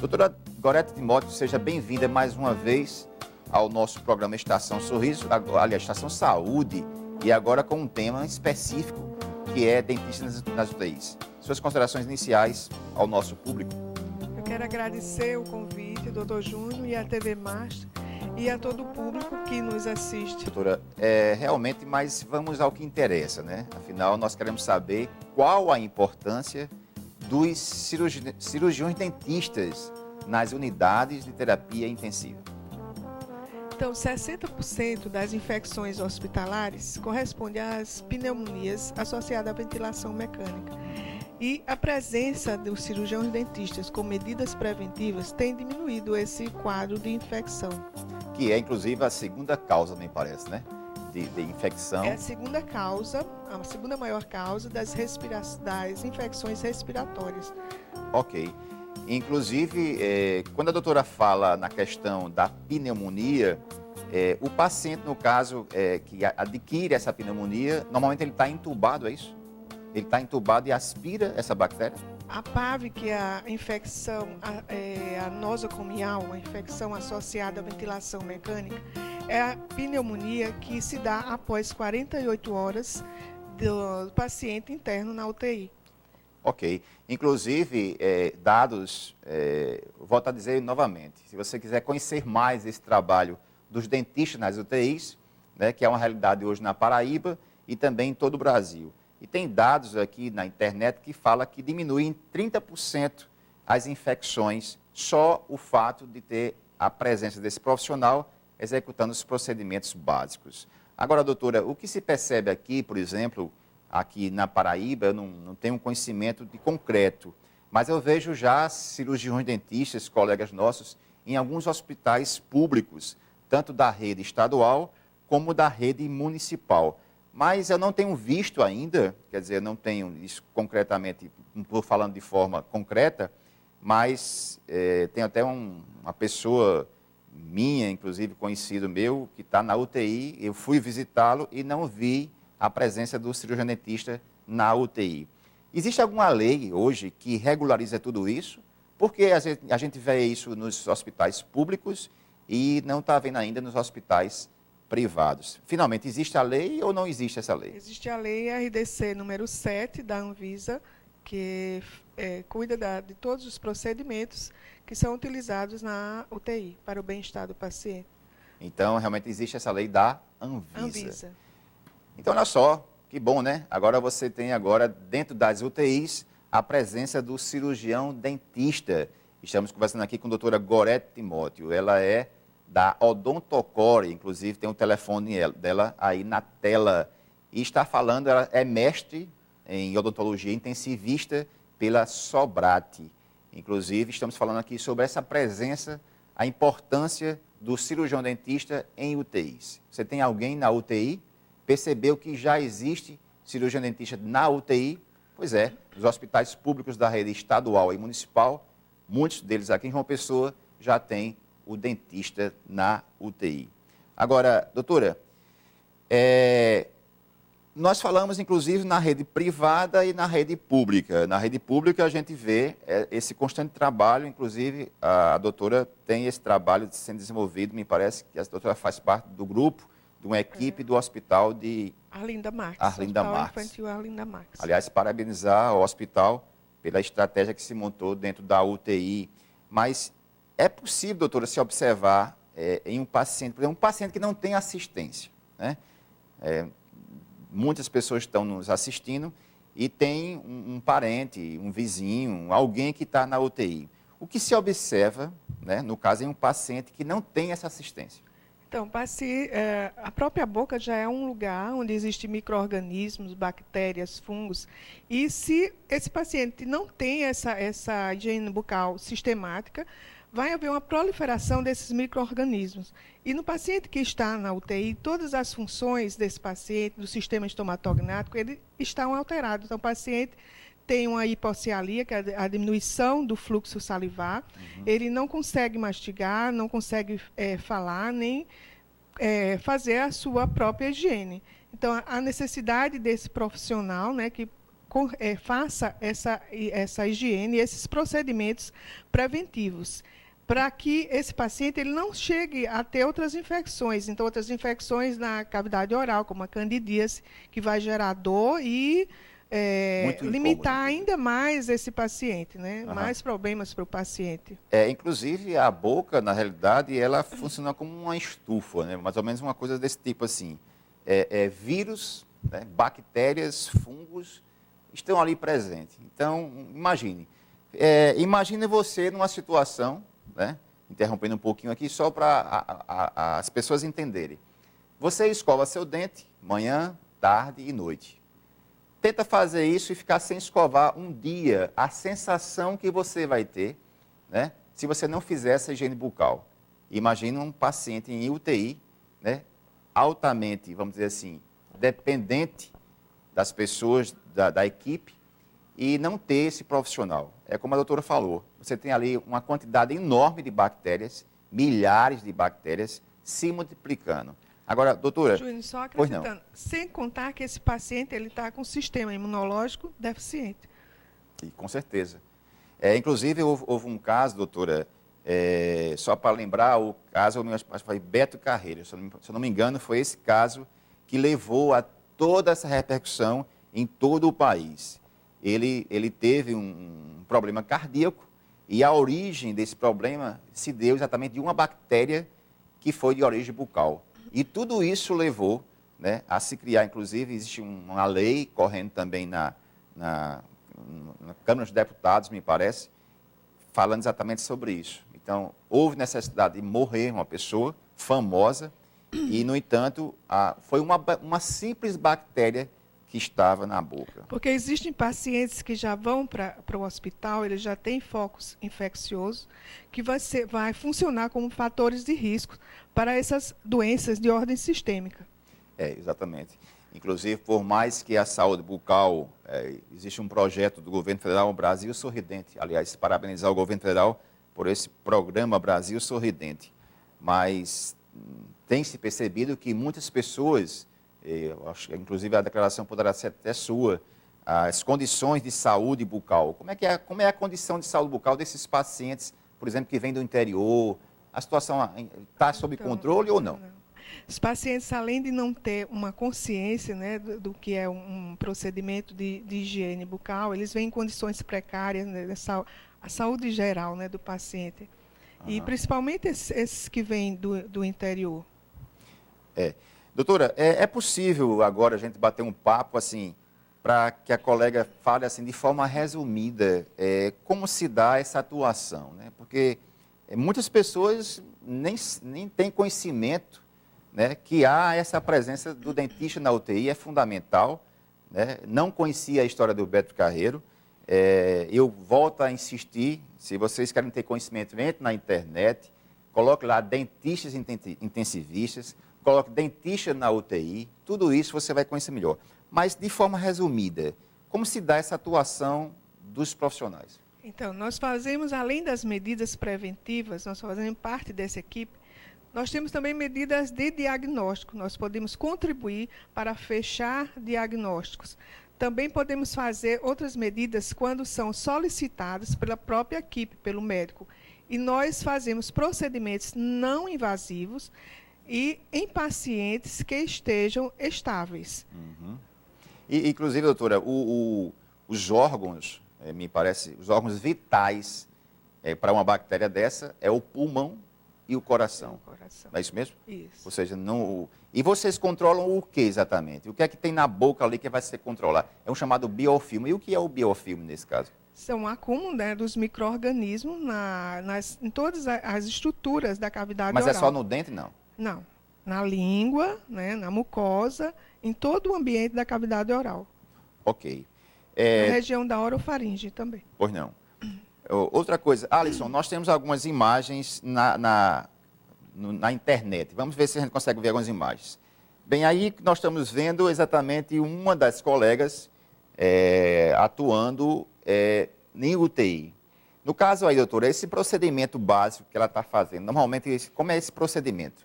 Doutora Gorete Timóteo, seja bem-vinda mais uma vez ao nosso programa Estação Sorriso, aliás, Estação Saúde, e agora com um tema específico, que é dentistas nas UTIs. Suas considerações iniciais ao nosso público. Eu quero agradecer o convite, doutor Júnior, e a TV Master, e a todo o público que nos assiste. Doutora, realmente, mas vamos ao que interessa, né? Afinal, nós queremos saber qual a importância dos cirurgiões dentistas nas unidades de terapia intensiva. Então, 60% das infecções hospitalares corresponde às pneumonias associadas à ventilação mecânica. E a presença dos cirurgiões dentistas com medidas preventivas tem diminuído esse quadro de infecção. Que é, inclusive, a segunda causa, me parece, né? De infecção. É a segunda maior causa das infecções respiratórias. Ok. Inclusive, quando a doutora fala na questão da pneumonia, o paciente, no caso, que adquire essa pneumonia, normalmente ele está entubado, é isso? Ele está entubado e aspira essa bactéria? A PAV, que é a infecção a nosocomial, a infecção associada à ventilação mecânica, é a pneumonia que se dá após 48 horas do paciente interno na UTI. Ok. Inclusive, dados, volto a dizer novamente, se você quiser conhecer mais esse trabalho dos dentistas nas UTIs, né, que é uma realidade hoje na Paraíba e também em todo o Brasil. E tem dados aqui na internet que fala que diminui em 30% as infecções, só o fato de ter a presença desse profissional executando os procedimentos básicos. Agora, doutora, o que se percebe aqui, por exemplo, aqui na Paraíba, eu não tenho um conhecimento de concreto, mas eu vejo já cirurgiões dentistas, colegas nossos, em alguns hospitais públicos, tanto da rede estadual como da rede municipal. Mas eu não tenho visto ainda, quer dizer, eu não tenho isso concretamente, não estou falando de forma concreta, mas tem até uma pessoa minha, inclusive conhecido meu, que está na UTI, eu fui visitá-lo e não vi a presença do cirurgião dentista na UTI. Existe alguma lei hoje que regulariza tudo isso? Porque a gente vê isso nos hospitais públicos e não está vendo ainda nos hospitais privados. Finalmente, existe a lei ou não existe essa lei? Existe a lei RDC número 7 da Anvisa, que cuida de todos os procedimentos que são utilizados na UTI para o bem-estar do paciente. Então, realmente existe essa lei da Anvisa. Então, olha só, que bom, né? Agora você tem dentro das UTIs, a presença do cirurgião dentista. Estamos conversando aqui com a doutora Gorete Timóteo. Ela é da Odontocore, inclusive tem o telefone dela aí na tela. E está falando, ela é mestre em odontologia intensivista pela Sobrate. Inclusive, estamos falando aqui sobre essa presença, a importância do cirurgião dentista em UTIs. Você tem alguém na UTI? Percebeu que já existe cirurgião dentista na UTI? Pois é, nos hospitais públicos da rede estadual e municipal, muitos deles aqui em João Pessoa já têm o dentista na UTI. Agora, doutora, nós falamos inclusive na rede privada e na rede pública. Na rede pública a gente vê esse constante trabalho, inclusive a doutora tem esse trabalho sendo desenvolvido, me parece que a doutora faz parte do grupo, de uma equipe do hospital de Arlinda Marques. Arlinda Marques. Infantil Arlinda Marques. Aliás, parabenizar o hospital pela estratégia que se montou dentro da UTI. Mas é possível, doutora, se observar em um paciente, por exemplo, um paciente que não tem assistência, né? Muitas pessoas estão nos assistindo e tem um parente, um vizinho, alguém que está na UTI. O que se observa, né, no caso, em um paciente que não tem essa assistência? Então, a própria boca já é um lugar onde existem micro-organismos, bactérias, fungos. E se esse paciente não tem essa higiene bucal sistemática, vai haver uma proliferação desses micro-organismos. E no paciente que está na UTI, todas as funções desse paciente, do sistema estomatognático, eles estão alterados. Então, o paciente tem uma hipocialia, que é a diminuição do fluxo salivar, ele não consegue mastigar, não consegue falar, nem fazer a sua própria higiene. Então, a necessidade desse profissional, né, que faça essa higiene, esses procedimentos preventivos, para que esse paciente ele não chegue a ter outras infecções. Então, outras infecções na cavidade oral, como a candidíase, que vai gerar dor e limitar ainda mais esse paciente, né? Mais problemas para o paciente. Inclusive, a boca, na realidade, ela funciona como uma estufa, né? Mais ou menos uma coisa desse tipo assim. Vírus, né? Bactérias, fungos estão ali presentes. Então, imagine você numa situação, né? Interrompendo um pouquinho aqui, só para as pessoas entenderem. Você escova seu dente manhã, tarde e noite. Tenta fazer isso e ficar sem escovar um dia. A sensação que você vai ter, né, se você não fizer essa higiene bucal. Imagina um paciente em UTI, né, altamente, vamos dizer assim, dependente das pessoas, da equipe, e não ter esse profissional. É como a doutora falou, você tem ali uma quantidade enorme de bactérias, milhares de bactérias, se multiplicando. Agora, doutora... Júnior, só acrescentando, sem contar que esse paciente está com o sistema imunológico deficiente. E, com certeza. Inclusive, houve um caso, doutora, só para lembrar, o caso foi Beto Carreiro, se eu não me engano, foi esse caso que levou a toda essa repercussão em todo o país. Ele teve um problema cardíaco e a origem desse problema se deu exatamente de uma bactéria que foi de origem bucal. E tudo isso levou, né, a se criar, inclusive, existe uma lei correndo também na Câmara dos Deputados, me parece, falando exatamente sobre isso. Então, houve necessidade de morrer uma pessoa famosa e, no entanto, foi uma simples bactéria que estava na boca. Porque existem pacientes que já vão para o hospital, eles já têm focos infecciosos, que vai funcionar como fatores de risco para essas doenças de ordem sistêmica. Exatamente. Inclusive, por mais que a saúde bucal, existe um projeto do governo federal, Brasil Sorridente. Aliás, parabenizar o governo federal por esse programa Brasil Sorridente. Mas tem se percebido que muitas pessoas, acho que inclusive a declaração poderá ser até sua, as condições de saúde bucal. Como é a condição de saúde bucal desses pacientes, por exemplo, que vêm do interior? A situação está sob controle ou não? Os pacientes, além de não ter uma consciência, né, do que é um procedimento de higiene bucal, eles vêm em condições precárias, né, a saúde geral, né, do paciente. E principalmente esses que vêm do interior. Doutora, é possível agora a gente bater um papo assim, para que a colega fale assim, de forma resumida, como se dá essa atuação, né? Porque muitas pessoas nem têm conhecimento, né, que há essa presença do dentista na UTI, é fundamental, né? Não conhecia a história do Beto Carreiro. Eu volto a insistir, se vocês querem ter conhecimento, entre na internet, coloque lá dentistas intensivistas, coloque dentista na UTI, tudo isso você vai conhecer melhor. Mas, de forma resumida, como se dá essa atuação dos profissionais? Então, nós fazemos, além das medidas preventivas, nós fazemos parte dessa equipe, nós temos também medidas de diagnóstico, nós podemos contribuir para fechar diagnósticos. Também podemos fazer outras medidas quando são solicitadas pela própria equipe, pelo médico. E nós fazemos procedimentos não invasivos e em pacientes que estejam estáveis. E, inclusive, doutora, os órgãos, me parece, os órgãos vitais para uma bactéria dessa é o pulmão e o coração. Não é isso mesmo? Isso. Ou seja, não... E vocês controlam o que exatamente? O que é que tem na boca ali que vai ser controlado? É um chamado biofilme. E o que é o biofilme nesse caso? São um acúmulo, né, dos micro-organismos em todas as estruturas da cavidade oral. Mas é só no dente, não? Não. Na língua, né, na mucosa, em todo o ambiente da cavidade oral. Ok. Na região da orofaringe também. Pois não. Outra coisa, Alisson, nós temos algumas imagens na internet. Vamos ver se a gente consegue ver algumas imagens. Bem, aí nós estamos vendo exatamente uma das colegas atuando em UTI. No caso aí, doutora, esse procedimento básico que ela está fazendo, normalmente, como é esse procedimento?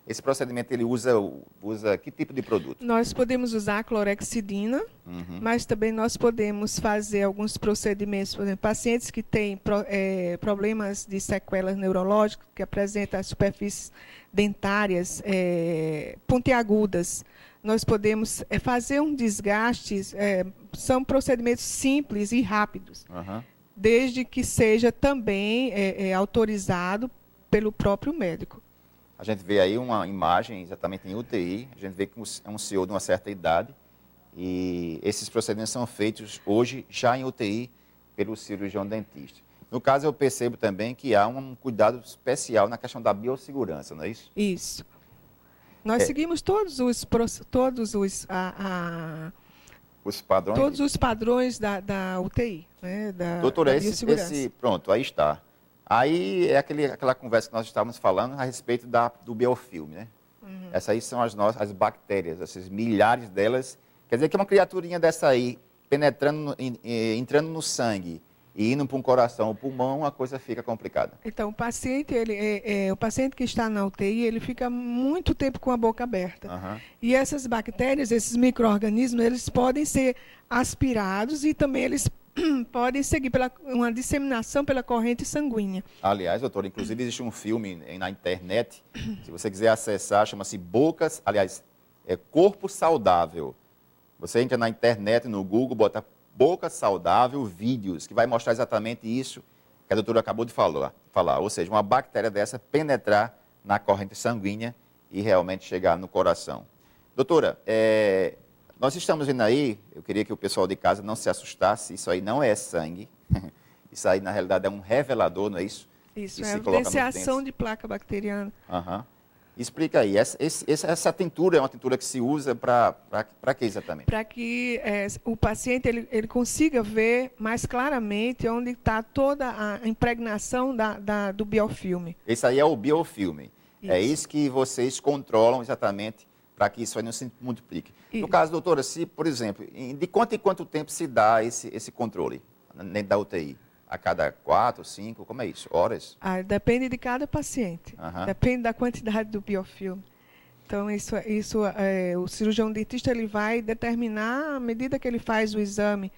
Esse procedimento ele usa que tipo de produto? Nós podemos usar a clorexidina, mas também nós podemos fazer alguns procedimentos, por exemplo, pacientes que têm problemas de sequelas neurológicas, que apresentam as superfícies dentárias pontiagudas. Nós podemos fazer um desgaste, são procedimentos simples e rápidos, desde que seja também autorizado pelo próprio médico. A gente vê aí uma imagem exatamente em UTI, a gente vê que é um senhor de uma certa idade e esses procedimentos são feitos hoje já em UTI pelo cirurgião dentista. No caso, eu percebo também que há um cuidado especial na questão da biossegurança, não é isso? Isso. Nós seguimos todos os padrões da UTI, né, doutora, pronto, aí está. Aí é aquela conversa que nós estávamos falando a respeito do biofilme, né? Essas aí são as bactérias, essas milhares delas. Quer dizer que uma criaturinha dessa aí, entrando no sangue e indo para um coração ou pulmão, a coisa fica complicada. Então, o paciente que está na UTI, ele fica muito tempo com a boca aberta. E essas bactérias, esses micro-organismos, eles podem ser aspirados e também eles podem seguir uma disseminação pela corrente sanguínea. Aliás, doutor, inclusive existe um filme na internet, se você quiser acessar, chama-se Corpo Saudável. Você entra na internet, no Google, bota Boca Saudável Vídeos, que vai mostrar exatamente isso que a doutora acabou de falar. Ou seja, uma bactéria dessa penetrar na corrente sanguínea e realmente chegar no coração. Doutora, nós estamos vendo aí, eu queria que o pessoal de casa não se assustasse, isso aí não é sangue, isso aí na realidade é um revelador, não é isso? Isso, é evidenciação de placa bacteriana. Explica aí, essa tintura é uma tintura que se usa para que exatamente? Para que o paciente ele consiga ver mais claramente onde está toda a impregnação do biofilme. Esse aí é o biofilme, é isso que vocês controlam exatamente para que isso aí não se multiplique. Isso. No caso, doutora, se, por exemplo, de quanto em quanto tempo se dá esse controle dentro da UTI? A cada 4, 5, como é isso? Horas? Depende de cada paciente. Depende da quantidade do biofilme. Então, o cirurgião dentista ele vai determinar à medida que ele faz o exame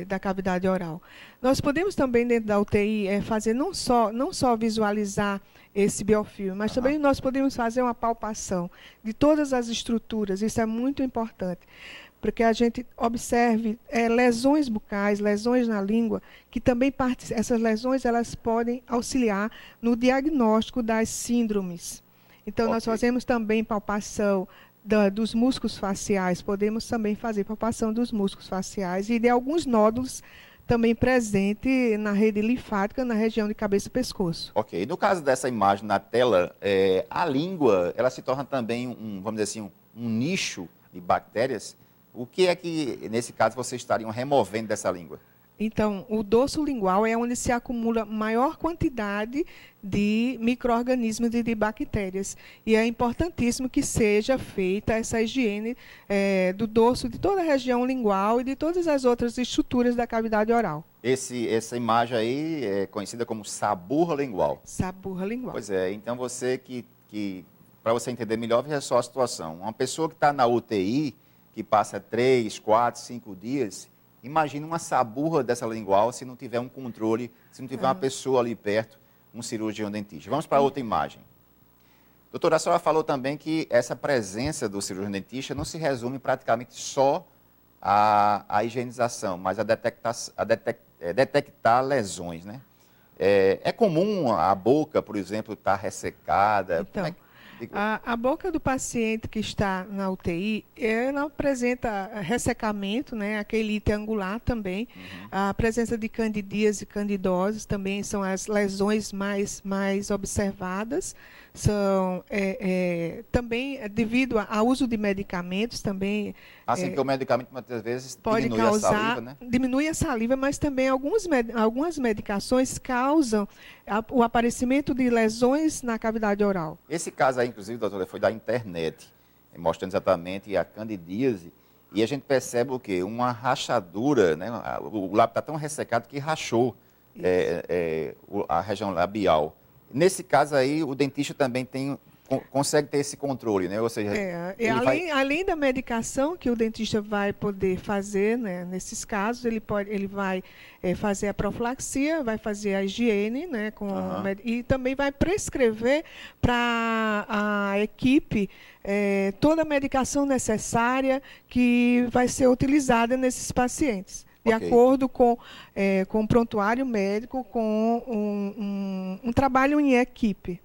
da cavidade oral. Nós podemos também, dentro da UTI, fazer não só visualizar esse biofilme, mas também nós podemos fazer uma palpação de todas as estruturas. Isso é muito importante, porque a gente observe lesões bucais, lesões na língua, que também essas lesões elas podem auxiliar no diagnóstico das síndromes. Então, nós fazemos também palpação dos músculos faciais, podemos também fazer palpação dos músculos faciais e de alguns nódulos também presente na rede linfática, na região de cabeça e pescoço. Ok. No caso dessa imagem na tela, a língua, ela se torna também vamos dizer assim, um nicho de bactérias. O que é que, nesse caso, vocês estariam removendo dessa língua? Então, o dorso lingual é onde se acumula maior quantidade de micro-organismos e de bactérias. E é importantíssimo que seja feita essa higiene do dorso, de toda a região lingual e de todas as outras estruturas da cavidade oral. Essa imagem aí é conhecida como saburra lingual. Saburra lingual. Pois é, então para você entender melhor, veja só a situação. Uma pessoa que está na UTI, que passa 3, 4, 5 dias... Imagina uma saburra dessa lingual se não tiver um controle, se não tiver uma pessoa ali perto, um cirurgião dentista. Vamos para outra imagem. Doutora, a senhora falou também que essa presença do cirurgião dentista não se resume praticamente só à higienização, mas a detectar lesões, né? É comum a boca, por exemplo, estar ressecada? Então, a boca do paciente que está na UTI, ela apresenta ressecamento, né? Aquele elite angular também. A presença de candidíase e candidoses também são as lesões mais observadas. São também devido ao uso de medicamentos também. Assim que o medicamento muitas vezes diminui a saliva, né? Diminui a saliva, mas também algumas medicações causam o aparecimento de lesões na cavidade oral. Esse caso aí, inclusive, doutora, foi da internet, mostrando exatamente a candidíase, e a gente percebe o quê? Uma rachadura, né? O lábio está tão ressecado que rachou a região labial. Nesse caso aí, o dentista também consegue ter esse controle, né? Ou seja, além da medicação que o dentista vai poder fazer, né, nesses casos, ele vai fazer a profilaxia, vai fazer a higiene, né, e também vai prescrever para a equipe toda a medicação necessária que vai ser utilizada nesses pacientes. De acordo com o prontuário médico, com um trabalho em equipe.